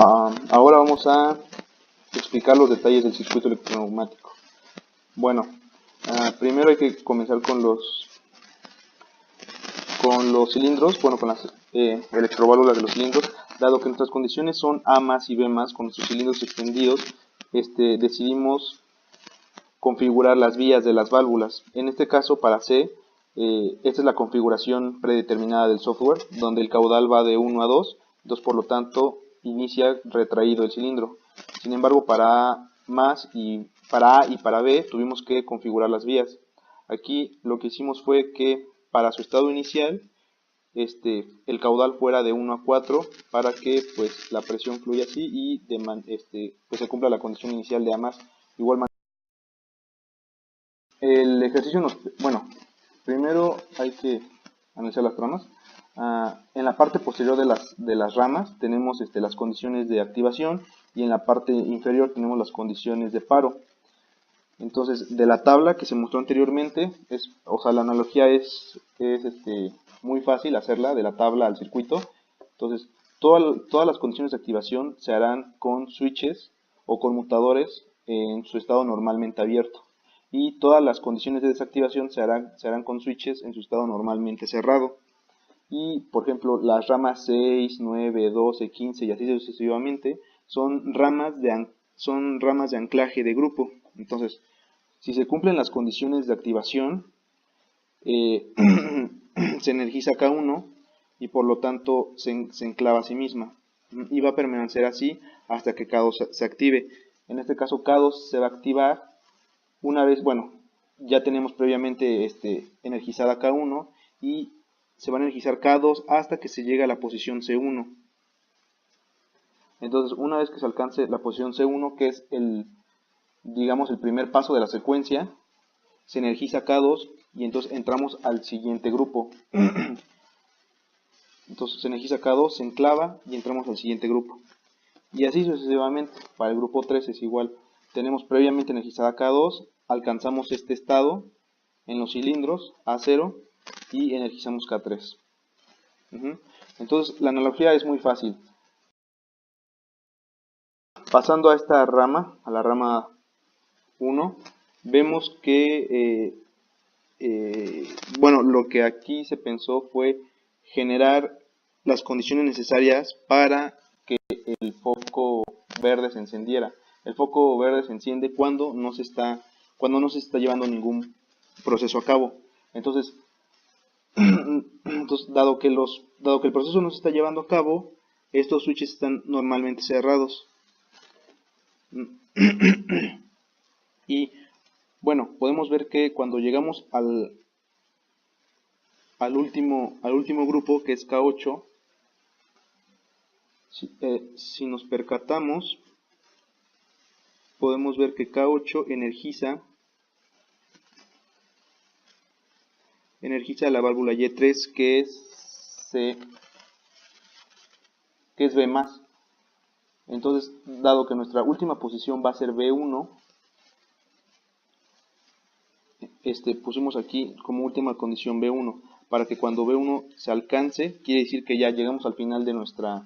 Ahora vamos a explicar los detalles del circuito electroneumático. Bueno, primero hay que comenzar con los cilindros, bueno, con las electroválvulas de los cilindros. Dado que nuestras condiciones son A más y B más, con nuestros cilindros extendidos, decidimos configurar las vías de las válvulas. En este caso, para C, esta es la configuración predeterminada del software, donde el caudal va de 1 a 2, entonces por lo tanto inicia retraído el cilindro. Sin embargo, para A y para B tuvimos que configurar las vías. Aquí lo que hicimos fue que para su estado inicial el caudal fuera de 1 a 4 para que pues la presión fluya así y pues se cumpla la condición inicial de A más. Igual manera, el ejercicio bueno, primero hay que analizar las ramas. En la parte posterior de las ramas tenemos las condiciones de activación y en la parte inferior tenemos las condiciones de paro. Entonces, de la tabla que se mostró anteriormente, la analogía es muy fácil hacerla de la tabla al circuito. Entonces, todas las condiciones de activación se harán con switches o conmutadores en su estado normalmente abierto. Y todas las condiciones de desactivación se harán con switches en su estado normalmente cerrado. Y, por ejemplo, las ramas 6, 9, 12, 15 y así sucesivamente son ramas de anclaje de grupo. Entonces, si se cumplen las condiciones de activación, se energiza K1 y por lo tanto se enclava a sí misma. Y va a permanecer así hasta que K2 se active. En este caso K2 se va a activar una vez, bueno, ya tenemos previamente energizada K1 y se va a energizar K2 hasta que se llegue a la posición C1. Entonces, una vez que se alcance la posición C1, que es digamos el primer paso de la secuencia, se energiza K2 y entonces entramos al siguiente grupo. Entonces se energiza K2, se enclava y entramos al siguiente grupo. Y así sucesivamente. Para el grupo 3 es igual. Tenemos previamente energizada K2, alcanzamos este estado en los cilindros A0 y energizamos K3. Entonces la analogía es muy fácil. Pasando a esta rama, a la rama 1, vemos que bueno, lo que aquí se pensó fue generar las condiciones necesarias para que el foco verde se encendiera. El foco verde se enciende cuando no se está llevando ningún proceso a cabo. Entonces, dado que el proceso no se está llevando a cabo, estos switches están normalmente cerrados. Y bueno, podemos ver que cuando llegamos al último grupo, que es K8, si nos percatamos, podemos ver que K8 energiza la válvula Y3, que es B+. Entonces, dado que nuestra última posición va a ser B1, pusimos aquí como última condición B1, para que cuando B1 se alcance, quiere decir que ya llegamos al final de nuestra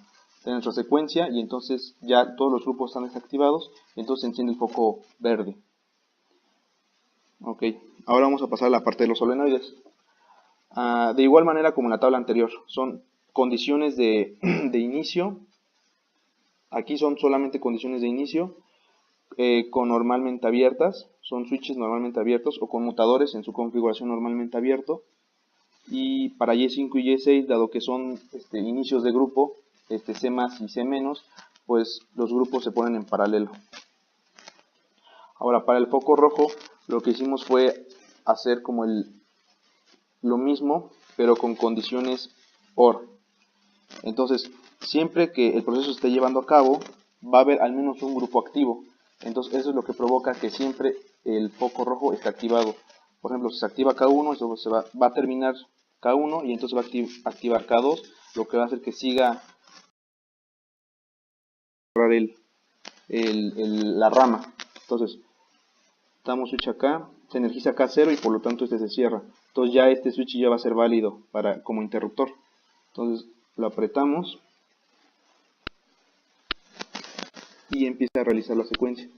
secuencia y entonces ya todos los grupos están desactivados y entonces se enciende el foco verde. Ok, ahora vamos a pasar a la parte de los solenoides. De igual manera como en la tabla anterior, son condiciones de inicio. Aquí son solamente condiciones de inicio con normalmente abiertas, son switches normalmente abiertos o conmutadores en su configuración normalmente abierto. Y para Y5 y Y6, dado que son inicios de grupo, C más y C menos, pues los grupos se ponen en paralelo. Ahora, para el foco rojo, lo que hicimos fue hacer como lo mismo, pero con condiciones OR. Entonces, siempre que el proceso se esté llevando a cabo, va a haber al menos un grupo activo. Entonces, eso es lo que provoca que siempre el foco rojo esté activado. Por ejemplo, si se activa K1, eso va a terminar K1 y entonces va a activar K2, lo que va a hacer que siga la rama. Entonces, damos switch acá, se energiza K0 y por lo tanto se cierra. Entonces ya este switch ya va a ser válido como interruptor. Entonces lo apretamos y empieza a realizar la secuencia.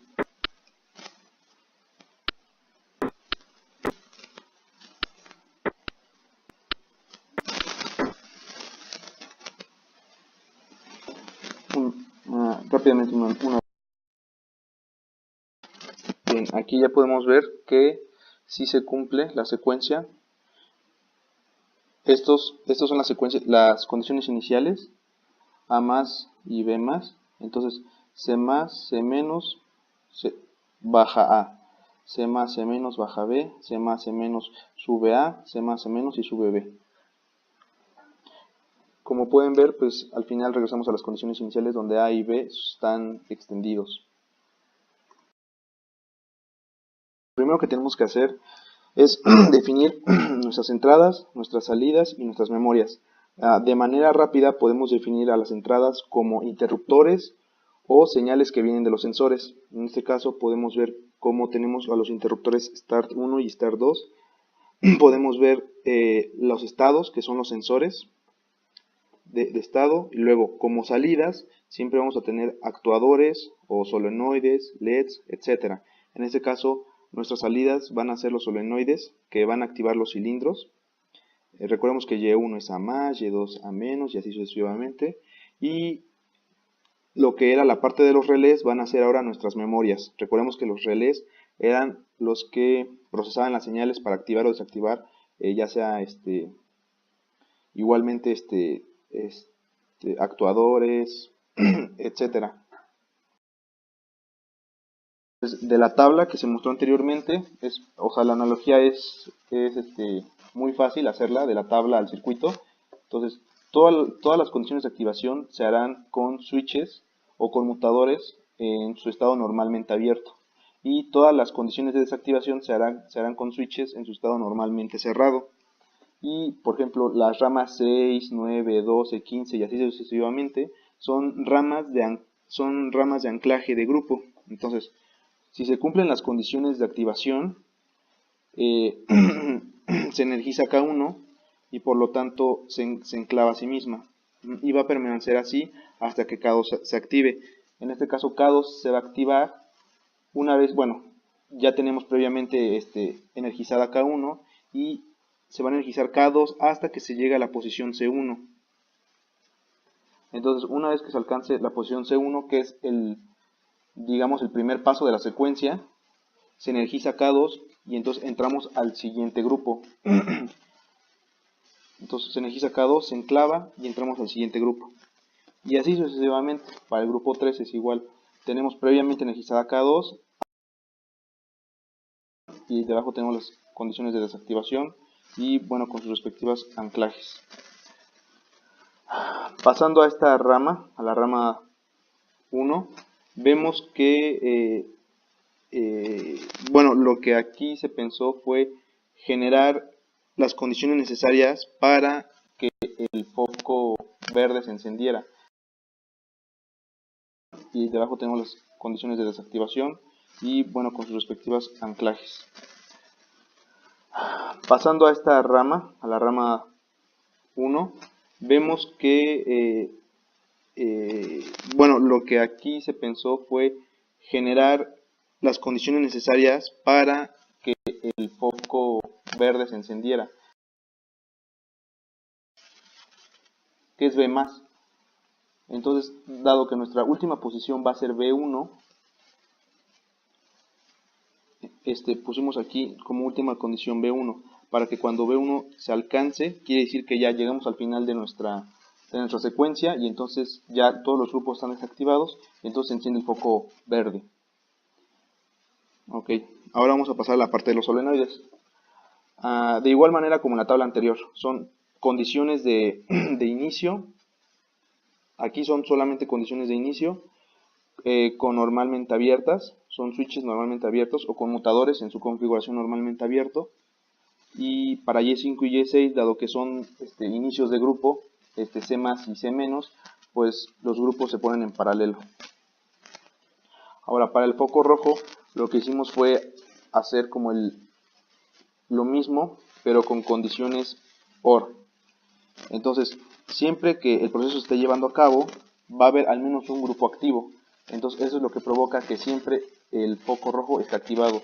Rápidamente bien, aquí ya podemos ver que si se cumple la secuencia. Estos son las condiciones iniciales, A más y B más. Entonces C más, C menos, baja A, C más, C menos, baja B, C más, C menos, sube A, C más, C menos y sube B. Como pueden ver, pues al final regresamos a las condiciones iniciales donde A y B están extendidos. Lo primero que tenemos que hacer es definir nuestras entradas, nuestras salidas y nuestras memorias. De manera rápida podemos definir a las entradas como interruptores o señales que vienen de los sensores. En este caso podemos ver cómo tenemos a los interruptores Start 1 y Start 2. Podemos ver los estados, que son los sensores de estado, y luego como salidas siempre vamos a tener actuadores o solenoides, LEDs, etc. En este caso nuestras salidas van a ser los solenoides que van a activar los cilindros. Recordemos que Y1 es A más, Y2 A menos y así sucesivamente. Y lo que era la parte de los relés van a ser ahora nuestras memorias. Recordemos que los relés eran los que procesaban las señales para activar o desactivar, ya sea igualmente actuadores, etcétera. De la tabla que se mostró anteriormente, la analogía es muy fácil hacerla de la tabla al circuito. Entonces, todas las condiciones de activación se harán con switches o conmutadores en su estado normalmente abierto. Y todas las condiciones de desactivación se harán con switches en su estado normalmente cerrado. Y, por ejemplo, las ramas 6, 9, 12, 15 y así sucesivamente son ramas de anclaje de grupo. Entonces, si se cumplen las condiciones de activación, se energiza K1 y por lo tanto se enclava a sí misma. Y va a permanecer así hasta que K2 se active. En este caso K2 se va a activar una vez, ya tenemos previamente energizada K1 y se va a energizar K2 hasta que se llegue a la posición C1. Entonces, una vez que se alcance la posición C1, que es el primer paso de la secuencia, se energiza K2 y entonces entramos al siguiente grupo. Entonces se energiza K2, se enclava y entramos al siguiente grupo. Y así sucesivamente. Para el grupo 3 es igual. Tenemos previamente energizada K2 y debajo tenemos las condiciones de desactivación y con sus respectivos anclajes. Pasando a esta rama, a la rama 1, vemos que lo que aquí se pensó fue generar las condiciones necesarias para que el foco verde se encendiera. Y debajo tenemos las condiciones de desactivación y con sus respectivos anclajes. Pasando a esta rama, a la rama 1, vemos que lo que aquí se pensó fue generar las condiciones necesarias para que el foco verde se encendiera. ¿Qué es B más? Entonces, dado que nuestra última posición va a ser B1, pusimos aquí como última condición B1, para que cuando B1 se alcance, quiere decir que ya llegamos al final de nuestra secuencia y entonces ya todos los grupos están desactivados y entonces se enciende el foco verde. Ok, ahora vamos a pasar a la parte de los solenoides. De igual manera como en la tabla anterior, son condiciones de inicio. Aquí son solamente condiciones de inicio con normalmente abiertas, son switches normalmente abiertos o conmutadores en su configuración normalmente abierto. Y para Y5 y Y6, dado que son inicios de grupo, C más y C menos, pues los grupos se ponen en paralelo. Ahora, para el foco rojo, lo que hicimos fue hacer como lo mismo, pero con condiciones OR. Entonces, siempre que el proceso se esté llevando a cabo, va a haber al menos un grupo activo. Entonces eso es lo que provoca que siempre el foco rojo esté activado.